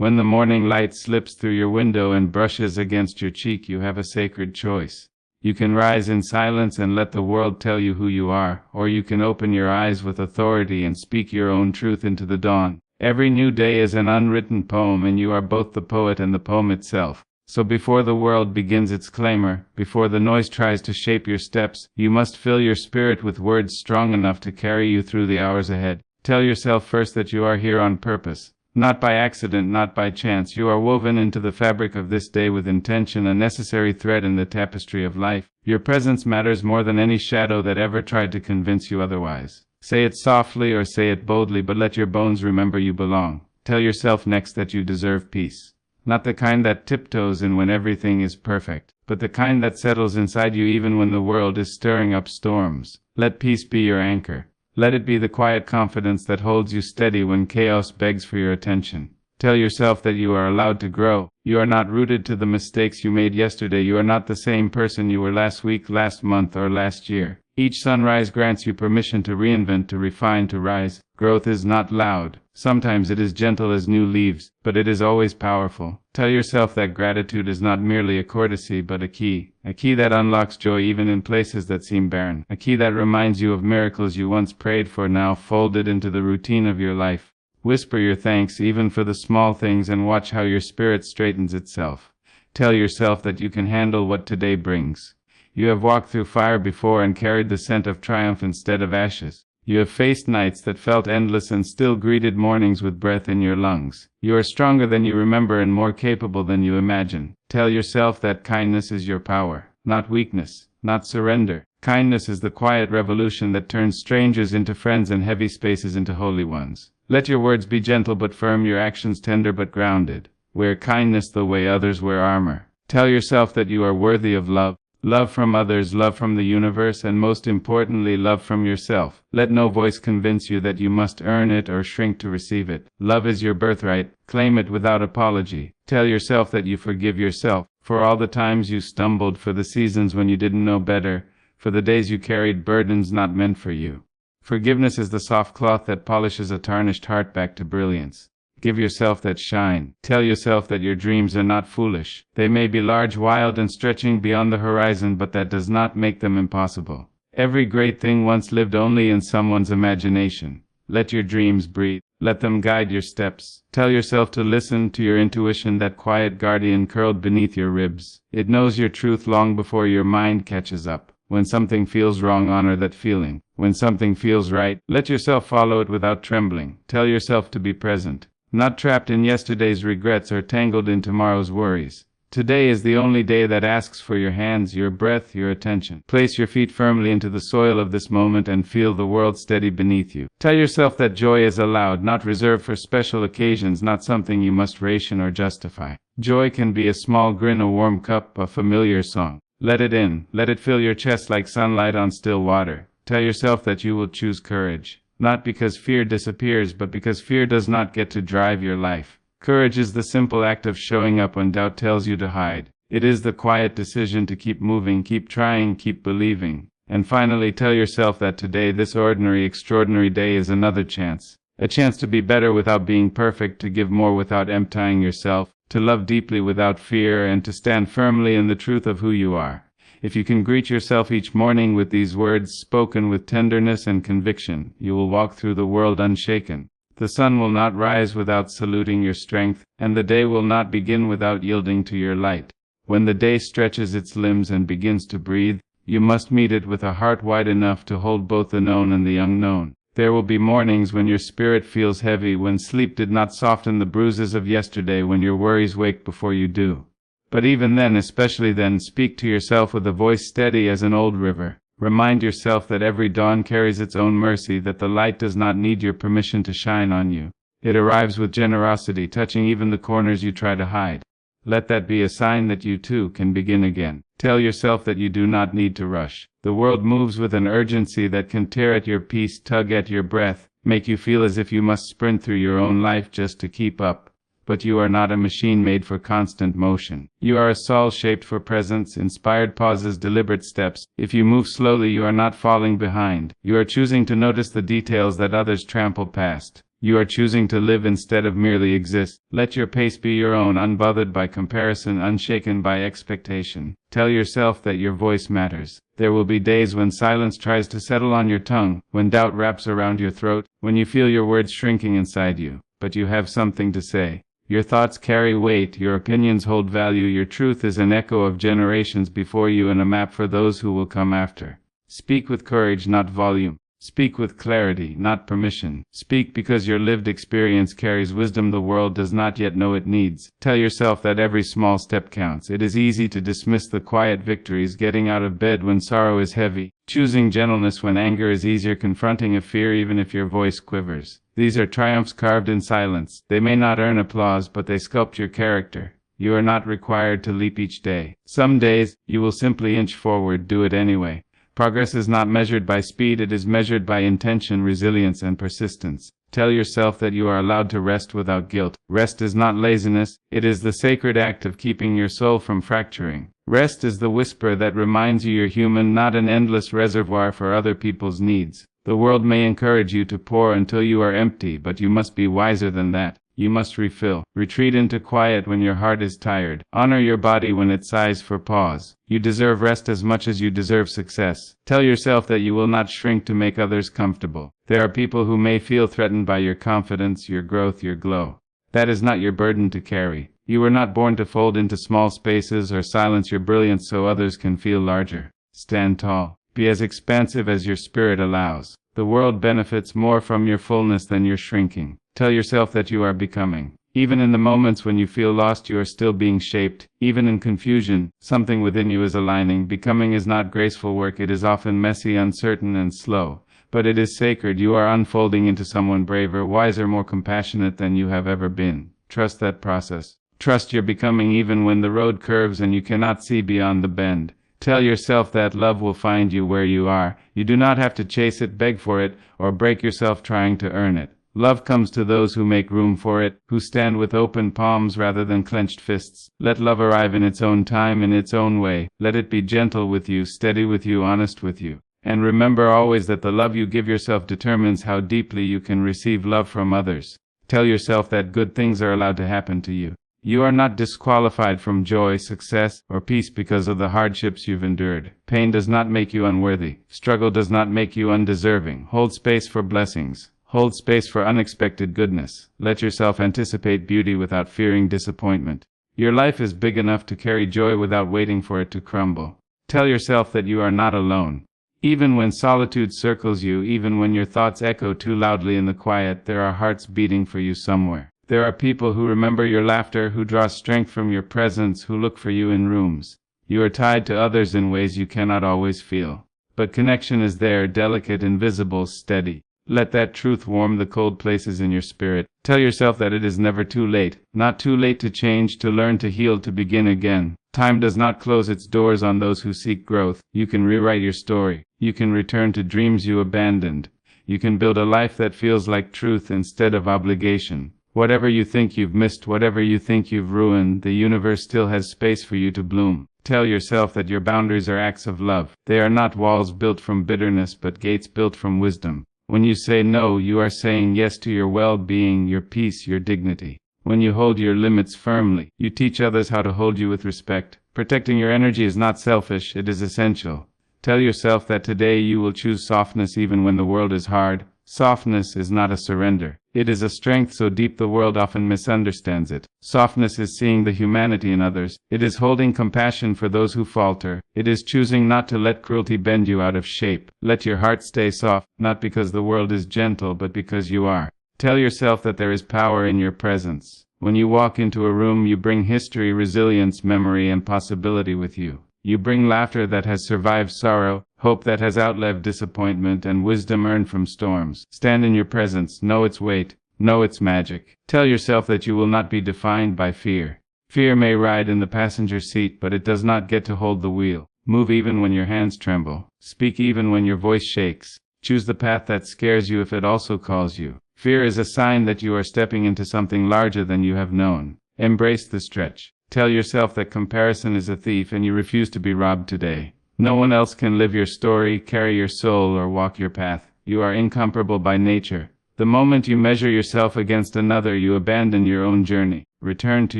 When the morning light slips through your window and brushes against your cheek, you have a sacred choice. You can rise in silence and let the world tell you who you are, or you can open your eyes with authority and speak your own truth into the dawn. Every new day is an unwritten poem, and you are both the poet and the poem itself. So before the world begins its clamor, before the noise tries to shape your steps, you must fill your spirit with words strong enough to carry you through the hours ahead. Tell yourself first that you are here on purpose. Not by accident, not by chance. You are woven into the fabric of this day with intention, a necessary thread in the tapestry of life. Your presence matters more than any shadow that ever tried to convince you otherwise. Say it softly or say it boldly, but let your bones remember you belong. Tell yourself next that you deserve peace. Not the kind that tiptoes in when everything is perfect, but the kind that settles inside you even when the world is stirring up storms. Let peace be your anchor. Let it be the quiet confidence that holds you steady when chaos begs for your attention. Tell yourself that you are allowed to grow. You are not rooted to the mistakes you made yesterday. You are not the same person you were last week, last month, or last year. Each sunrise grants you permission to reinvent, to refine, to rise. Growth is not loud. Sometimes it is gentle as new leaves, but it is always powerful. Tell yourself that gratitude is not merely a courtesy but a key that unlocks joy even in places that seem barren, a key that reminds you of miracles you once prayed for, now folded into the routine of your life. Whisper your thanks even for the small things and watch how your spirit straightens itself. Tell yourself that you can handle what today brings. You have walked through fire before and carried the scent of triumph instead of ashes. You have faced nights that felt endless and still greeted mornings with breath in your lungs. You are stronger than you remember and more capable than you imagine. Tell yourself that kindness is your power, not weakness, not surrender. Kindness is the quiet revolution that turns strangers into friends and heavy spaces into holy ones. Let your words be gentle but firm, your actions tender but grounded. Wear kindness the way others wear armor. Tell yourself that you are worthy of love. Love from others, love from the universe, and most importantly, love from yourself. Let no voice convince you that you must earn it or shrink to receive it. Love is your birthright. Claim it without apology. Tell yourself that you forgive yourself for all the times you stumbled, for the seasons when you didn't know better, for the days you carried burdens not meant for you. Forgiveness is the soft cloth that polishes a tarnished heart back to brilliance. Give yourself that shine. Tell yourself that your dreams are not foolish. They may be large, wild, and stretching beyond the horizon, but that does not make them impossible. Every great thing once lived only in someone's imagination. Let your dreams breathe. Let them guide your steps. Tell yourself to listen to your intuition, that quiet guardian curled beneath your ribs. It knows your truth long before your mind catches up. When something feels wrong, honor that feeling. When something feels right, let yourself follow it without trembling. Tell yourself to be present, not trapped in yesterday's regrets or tangled in tomorrow's worries. Today is the only day that asks for your hands, your breath, your attention. Place your feet firmly into the soil of this moment and feel the world steady beneath you. Tell yourself that joy is allowed, not reserved for special occasions, not something you must ration or justify. Joy can be a small grin, a warm cup, a familiar song. Let it in. Let it fill your chest like sunlight on still water. Tell yourself that you will choose courage. Not because fear disappears, but because fear does not get to drive your life. Courage is the simple act of showing up when doubt tells you to hide. It is the quiet decision to keep moving, keep trying, keep believing. And finally, tell yourself that today, this ordinary, extraordinary day, is another chance. A chance to be better without being perfect, to give more without emptying yourself, to love deeply without fear, and to stand firmly in the truth of who you are. If you can greet yourself each morning with these words spoken with tenderness and conviction, you will walk through the world unshaken. The sun will not rise without saluting your strength, and the day will not begin without yielding to your light. When the day stretches its limbs and begins to breathe, you must meet it with a heart wide enough to hold both the known and the unknown. There will be mornings when your spirit feels heavy, when sleep did not soften the bruises of yesterday, when your worries wake before you do. But even then, especially then, speak to yourself with a voice steady as an old river. Remind yourself that every dawn carries its own mercy, that the light does not need your permission to shine on you. It arrives with generosity, touching even the corners you try to hide. Let that be a sign that you too can begin again. Tell yourself that you do not need to rush. The world moves with an urgency that can tear at your peace, tug at your breath, make you feel as if you must sprint through your own life just to keep up. But you are not a machine made for constant motion. You are a soul shaped for presence, inspired pauses, deliberate steps. If you move slowly, you are not falling behind. You are choosing to notice the details that others trample past. You are choosing to live instead of merely exist. Let your pace be your own, unbothered by comparison, unshaken by expectation. Tell yourself that your voice matters. There will be days when silence tries to settle on your tongue, when doubt wraps around your throat, when you feel your words shrinking inside you. But you have something to say. Your thoughts carry weight, your opinions hold value, your truth is an echo of generations before you and a map for those who will come after. Speak with courage, not volume. Speak with clarity, not permission. Speak because your lived experience carries wisdom the world does not yet know it needs. Tell yourself that every small step counts. It is easy to dismiss the quiet victories, getting out of bed when sorrow is heavy, choosing gentleness when anger is easier, confronting a fear even if your voice quivers. These are triumphs carved in silence. They may not earn applause, but they sculpt your character. You are not required to leap each day. Some days, you will simply inch forward. Do it anyway. Progress is not measured by speed, it is measured by intention, resilience, and persistence. Tell yourself that you are allowed to rest without guilt. Rest is not laziness, it is the sacred act of keeping your soul from fracturing. Rest is the whisper that reminds you you're human, not an endless reservoir for other people's needs. The world may encourage you to pour until you are empty, but you must be wiser than that. You must refill. Retreat into quiet when your heart is tired. Honor your body when it sighs for pause. You deserve rest as much as you deserve success. Tell yourself that you will not shrink to make others comfortable. There are people who may feel threatened by your confidence, your growth, your glow. That is not your burden to carry. You were not born to fold into small spaces or silence your brilliance so others can feel larger. Stand tall. Be as expansive as your spirit allows. The world benefits more from your fullness than your shrinking. Tell yourself that you are becoming. Even in the moments when you feel lost, you are still being shaped. Even in confusion, something within you is aligning. Becoming is not graceful work. It is often messy, uncertain, and slow. But it is sacred. You are unfolding into someone braver, wiser, more compassionate than you have ever been. Trust that process. Trust your becoming even when the road curves and you cannot see beyond the bend. Tell yourself that love will find you where you are. You do not have to chase it, beg for it, or break yourself trying to earn it. Love comes to those who make room for it, who stand with open palms rather than clenched fists. Let love arrive in its own time, in its own way. Let it be gentle with you, steady with you, honest with you. And remember always that the love you give yourself determines how deeply you can receive love from others. Tell yourself that good things are allowed to happen to you. You are not disqualified from joy, success, or peace because of the hardships you've endured. Pain does not make you unworthy. Struggle does not make you undeserving. Hold space for blessings. Hold space for unexpected goodness. Let yourself anticipate beauty without fearing disappointment. Your life is big enough to carry joy without waiting for it to crumble. Tell yourself that you are not alone. Even when solitude circles you, even when your thoughts echo too loudly in the quiet, there are hearts beating for you somewhere. There are people who remember your laughter, who draw strength from your presence, who look for you in rooms. You are tied to others in ways you cannot always feel. But connection is there, delicate, invisible, steady. Let that truth warm the cold places in your spirit. Tell yourself that it is never too late. Not too late to change, to learn, to heal, to begin again. Time does not close its doors on those who seek growth. You can rewrite your story. You can return to dreams you abandoned. You can build a life that feels like truth instead of obligation. Whatever you think you've missed, whatever you think you've ruined, the universe still has space for you to bloom. Tell yourself that your boundaries are acts of love. They are not walls built from bitterness, but gates built from wisdom. When you say no, you are saying yes to your well-being, your peace, your dignity. When you hold your limits firmly, you teach others how to hold you with respect. Protecting your energy is not selfish, it is essential. Tell yourself that today you will choose softness even when the world is hard. Softness is not a surrender. It is a strength so deep the world often misunderstands it. Softness is seeing the humanity in others. It is holding compassion for those who falter. It is choosing not to let cruelty bend you out of shape. Let your heart stay soft, not because the world is gentle, but because you are. Tell yourself that there is power in your presence. When you walk into a room, you bring history, resilience, memory, and possibility with you. You bring laughter that has survived sorrow, hope that has outlived disappointment, and wisdom earned from storms. Stand in your presence, know its weight, know its magic. Tell yourself that you will not be defined by fear. Fear may ride in the passenger seat, but it does not get to hold the wheel. Move even when your hands tremble. Speak even when your voice shakes. Choose the path that scares you if it also calls you. Fear is a sign that you are stepping into something larger than you have known. Embrace the stretch. Tell yourself that comparison is a thief and you refuse to be robbed today. No one else can live your story, carry your soul, or walk your path. You are incomparable by nature. The moment you measure yourself against another, you abandon your own journey. Return to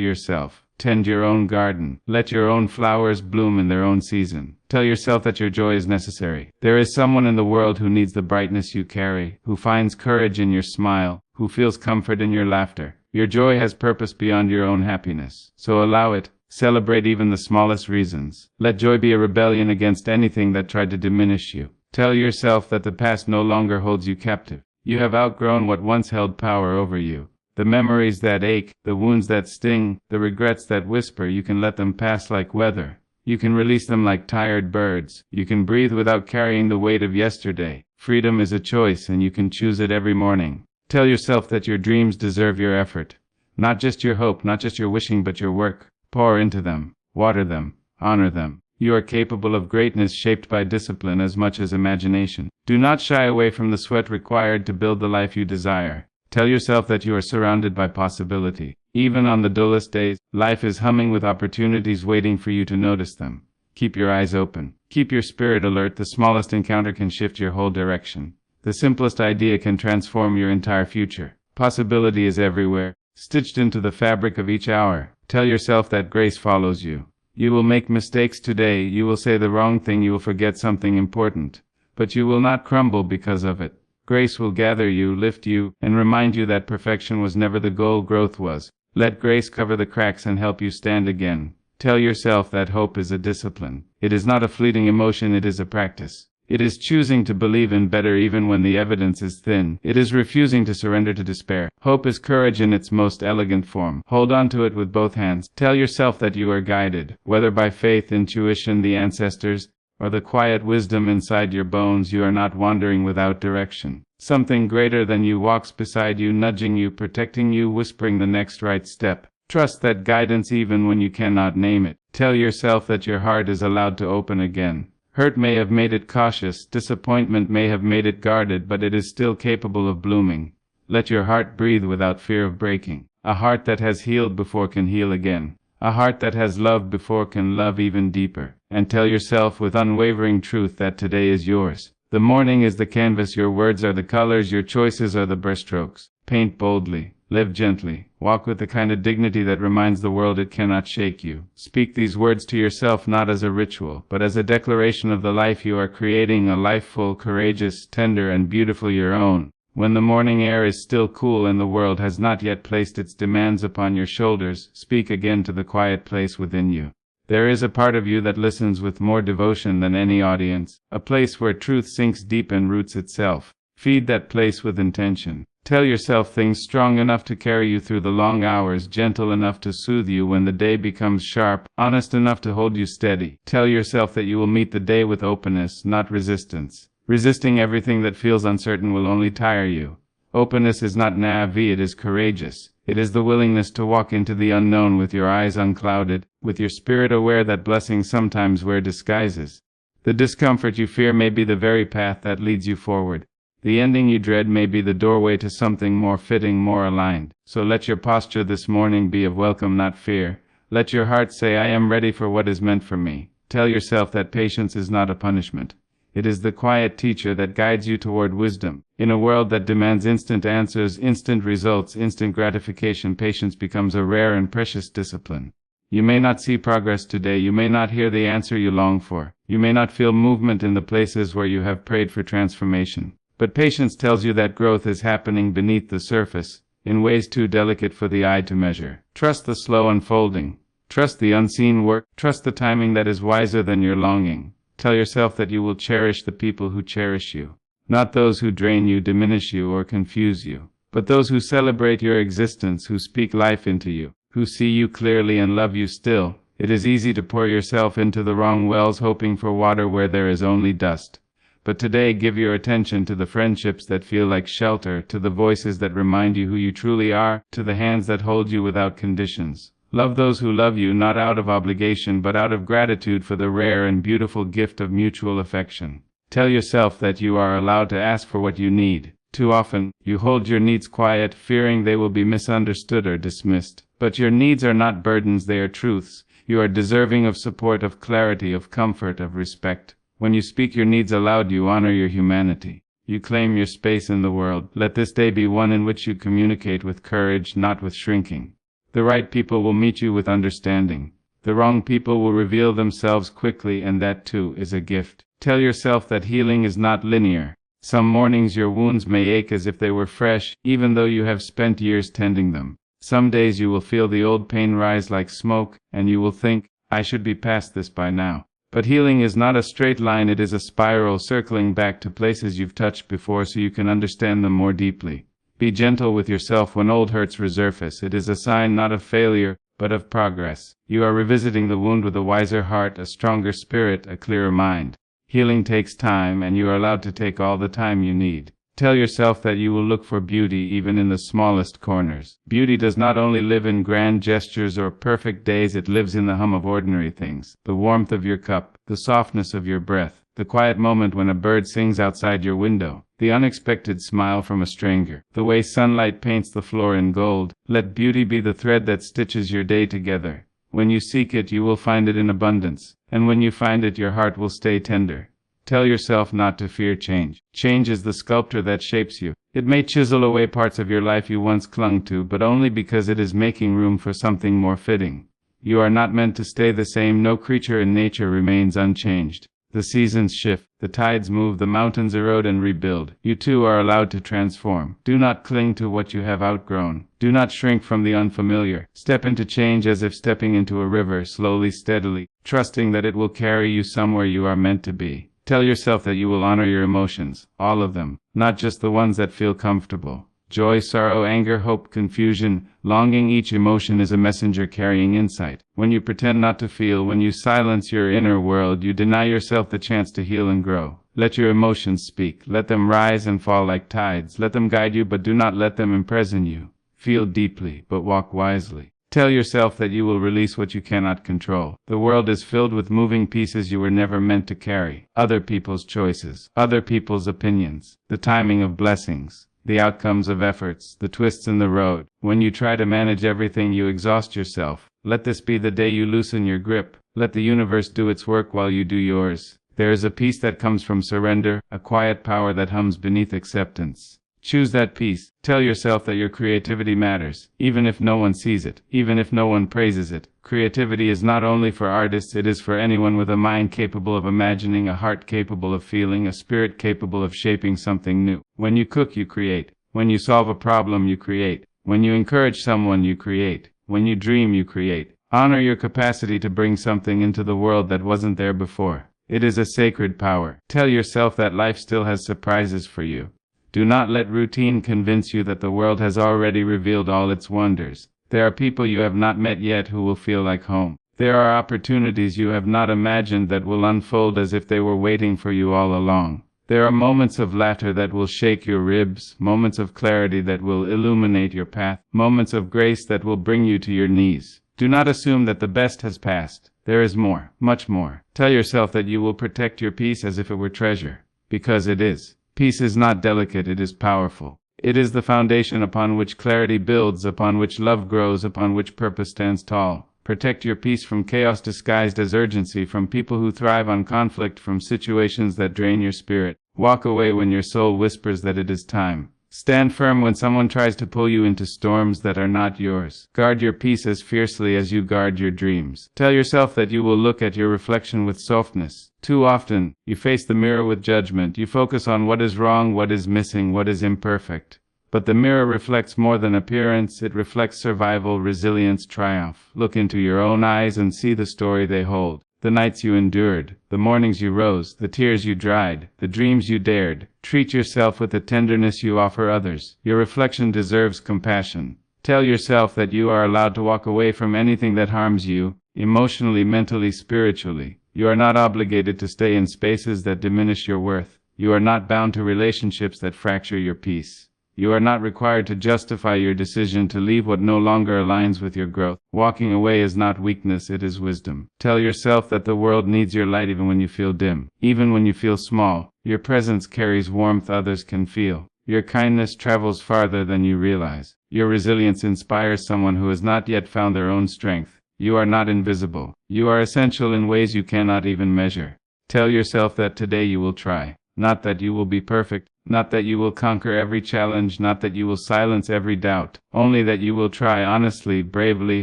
yourself. Tend your own garden. Let your own flowers bloom in their own season. Tell yourself that your joy is necessary. There is someone in the world who needs the brightness you carry, who finds courage in your smile, who feels comfort in your laughter. Your joy has purpose beyond your own happiness. So allow it. Celebrate even the smallest reasons. Let joy be a rebellion against anything that tried to diminish you. Tell yourself that the past no longer holds you captive. You have outgrown what once held power over you. The memories that ache, the wounds that sting, the regrets that whisper, you can let them pass like weather. You can release them like tired birds. You can breathe without carrying the weight of yesterday. Freedom is a choice, and you can choose it every morning. Tell yourself that your dreams deserve your effort. Not just your hope, not just your wishing, but your work. Pour into them. Water them. Honor them. You are capable of greatness, shaped by discipline as much as imagination. Do not shy away from the sweat required to build the life you desire. Tell yourself that you are surrounded by possibility. Even on the dullest days, life is humming with opportunities waiting for you to notice them. Keep your eyes open. Keep your spirit alert. The smallest encounter can shift your whole direction. The simplest idea can transform your entire future. Possibility is everywhere, stitched into the fabric of each hour. Tell yourself that grace follows you. You will make mistakes today. You will say the wrong thing. You will forget something important. But you will not crumble because of it. Grace will gather you, lift you, and remind you that perfection was never the goal, growth was. Let grace cover the cracks and help you stand again. Tell yourself that hope is a discipline. It is not a fleeting emotion, it is a practice. It is choosing to believe in better even when the evidence is thin. It is refusing to surrender to despair. Hope is courage in its most elegant form. Hold on to it with both hands. Tell yourself that you are guided, whether by faith, intuition, the ancestors, or the quiet wisdom inside your bones. You are not wandering without direction. Something greater than you walks beside you, nudging you, protecting you, whispering the next right step. Trust that guidance even when you cannot name it. Tell yourself that your heart is allowed to open again. Hurt may have made it cautious, disappointment may have made it guarded, but it is still capable of blooming. Let your heart breathe without fear of breaking. A heart that has healed before can heal again. A heart that has loved before can love even deeper. And tell yourself with unwavering truth that today is yours. The morning is the canvas, your words are the colors, your choices are the brushstrokes. Paint boldly, live gently, walk with the kind of dignity that reminds the world it cannot shake you. Speak these words to yourself not as a ritual, but as a declaration of the life you are creating, a life full, courageous, tender, and beautiful, your own. When the morning air is still cool and the world has not yet placed its demands upon your shoulders, speak again to the quiet place within you. There is a part of you that listens with more devotion than any audience, a place where truth sinks deep and roots itself. Feed that place with intention. Tell yourself things strong enough to carry you through the long hours, gentle enough to soothe you when the day becomes sharp, honest enough to hold you steady. Tell yourself that you will meet the day with openness, not resistance. Resisting everything that feels uncertain will only tire you. Openness is not naive, it is courageous. It is the willingness to walk into the unknown with your eyes unclouded, with your spirit aware that blessings sometimes wear disguises. The discomfort you fear may be the very path that leads you forward. The ending you dread may be the doorway to something more fitting, more aligned. So let your posture this morning be of welcome, not fear. Let your heart say, I am ready for what is meant for me. Tell yourself that patience is not a punishment. It is the quiet teacher that guides you toward wisdom. In a world that demands instant answers, instant results, instant gratification, patience becomes a rare and precious discipline. You may not see progress today, you may not hear the answer you long for, you may not feel movement in the places where you have prayed for transformation. But patience tells you that growth is happening beneath the surface, in ways too delicate for the eye to measure. Trust the slow unfolding. Trust the unseen work. Trust the timing that is wiser than your longing. Tell yourself that you will cherish the people who cherish you. Not those who drain you, diminish you, or confuse you, but those who celebrate your existence, who speak life into you, who see you clearly and love you still. It is easy to pour yourself into the wrong wells, hoping for water where there is only dust. But today give your attention to the friendships that feel like shelter, to the voices that remind you who you truly are, to the hands that hold you without conditions. Love those who love you, not out of obligation but out of gratitude for the rare and beautiful gift of mutual affection. Tell yourself that you are allowed to ask for what you need. Too often, you hold your needs quiet, fearing they will be misunderstood or dismissed. But your needs are not burdens, they are truths. You are deserving of support, of clarity, of comfort, of respect. When you speak your needs aloud, you honor your humanity. You claim your space in the world. Let this day be one in which you communicate with courage, not with shrinking. The right people will meet you with understanding. The wrong people will reveal themselves quickly, and that too is a gift. Tell yourself that healing is not linear. Some mornings your wounds may ache as if they were fresh, even though you have spent years tending them. Some days you will feel the old pain rise like smoke, and you will think, I should be past this by now. But healing is not a straight line, it is a spiral circling back to places you've touched before so you can understand them more deeply. Be gentle with yourself when old hurts resurface. It is a sign not of failure, but of progress. You are revisiting the wound with a wiser heart, a stronger spirit, a clearer mind. Healing takes time, and you are allowed to take all the time you need. Tell yourself that you will look for beauty even in the smallest corners. Beauty does not only live in grand gestures or perfect days, it lives in the hum of ordinary things. The warmth of your cup, the softness of your breath, the quiet moment when a bird sings outside your window, the unexpected smile from a stranger, the way sunlight paints the floor in gold. Let beauty be the thread that stitches your day together. When you seek it, you will find it in abundance, and when you find it, your heart will stay tender. Tell yourself not to fear change. Change is the sculptor that shapes you. It may chisel away parts of your life you once clung to, but only because it is making room for something more fitting. You are not meant to stay the same. No creature in nature remains unchanged. The seasons shift, the tides move, the mountains erode and rebuild. You too are allowed to transform. Do not cling to what you have outgrown. Do not shrink from the unfamiliar. Step into change as if stepping into a river, slowly, steadily, trusting that it will carry you somewhere you are meant to be. Tell yourself that you will honor your emotions, all of them, not just the ones that feel comfortable. Joy, sorrow, anger, hope, confusion, longing, each emotion is a messenger carrying insight. When you pretend not to feel, when you silence your inner world, you deny yourself the chance to heal and grow. Let your emotions speak. Let them rise and fall like tides. Let them guide you, but do not let them imprison you. Feel deeply, but walk wisely. Tell yourself that you will release what you cannot control. The world is filled with moving pieces you were never meant to carry. Other people's choices, other people's opinions, the timing of blessings, the outcomes of efforts, the twists in the road. When you try to manage everything, you exhaust yourself. Let this be the day you loosen your grip. Let the universe do its work while you do yours. There is a peace that comes from surrender, a quiet power that hums beneath acceptance. Choose that peace. Tell yourself that your creativity matters, even if no one sees it, even if no one praises it. Creativity is not only for artists, it is for anyone with a mind capable of imagining, a heart capable of feeling, a spirit capable of shaping something new. When you cook, you create. When you solve a problem, you create. When you encourage someone, you create. When you dream, you create. Honor your capacity to bring something into the world that wasn't there before. It is a sacred power. Tell yourself that life still has surprises for you. Do not let routine convince you that the world has already revealed all its wonders. There are people you have not met yet who will feel like home. There are opportunities you have not imagined that will unfold as if they were waiting for you all along. There are moments of laughter that will shake your ribs, moments of clarity that will illuminate your path, moments of grace that will bring you to your knees. Do not assume that the best has passed. There is more, much more. Tell yourself that you will protect your peace as if it were treasure, because it is. Peace is not delicate, it is powerful. It is the foundation upon which clarity builds, upon which love grows, upon which purpose stands tall. Protect your peace from chaos disguised as urgency, from people who thrive on conflict, from situations that drain your spirit. Walk away when your soul whispers that it is time. Stand firm when someone tries to pull you into storms that are not yours. Guard your peace as fiercely as you guard your dreams. Tell yourself that you will look at your reflection with softness. Too often, you face the mirror with judgment. You focus on what is wrong, what is missing, what is imperfect. But the mirror reflects more than appearance. It reflects survival, resilience, triumph. Look into your own eyes and see the story they hold. The nights you endured, the mornings you rose, the tears you dried, the dreams you dared. Treat yourself with the tenderness you offer others. Your reflection deserves compassion. Tell yourself that you are allowed to walk away from anything that harms you, emotionally, mentally, spiritually. You are not obligated to stay in spaces that diminish your worth. You are not bound to relationships that fracture your peace. You are not required to justify your decision to leave what no longer aligns with your growth. Walking away is not weakness, it is wisdom. Tell yourself that the world needs your light even when you feel dim. Even when you feel small, your presence carries warmth others can feel. Your kindness travels farther than you realize. Your resilience inspires someone who has not yet found their own strength. You are not invisible. You are essential in ways you cannot even measure. Tell yourself that today you will try. Not that you will be perfect, Not that you will conquer every challenge, not that you will silence every doubt, only that you will try honestly, bravely,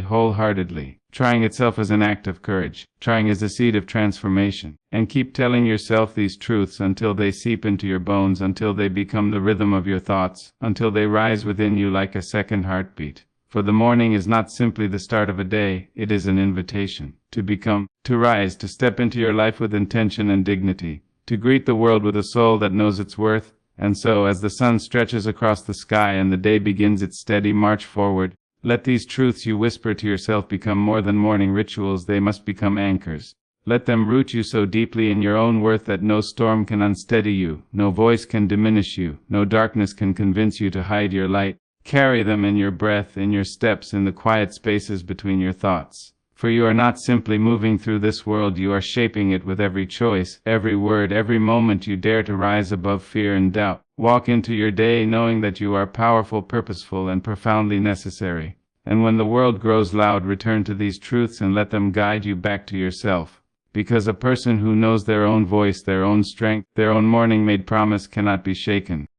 wholeheartedly. Trying itself is an act of courage. Trying is a seed of transformation. And keep telling yourself these truths until they seep into your bones, until they become the rhythm of your thoughts, until they rise within you like a second heartbeat. For the morning is not simply the start of a day, it is an invitation to become, to rise, to step into your life with intention and dignity, to greet the world with a soul that knows its worth. And so, as the sun stretches across the sky and the day begins its steady march forward, let these truths you whisper to yourself become more than morning rituals. They must become anchors. Let them root you so deeply in your own worth that no storm can unsteady you, no voice can diminish you, no darkness can convince you to hide your light. Carry them in your breath, in your steps, in the quiet spaces between your thoughts. For you are not simply moving through this world, you are shaping it with every choice, every word, every moment you dare to rise above fear and doubt. Walk into your day knowing that you are powerful, purposeful, and profoundly necessary. And when the world grows loud, return to these truths and let them guide you back to yourself. Because a person who knows their own voice, their own strength, their own morning-made promise cannot be shaken.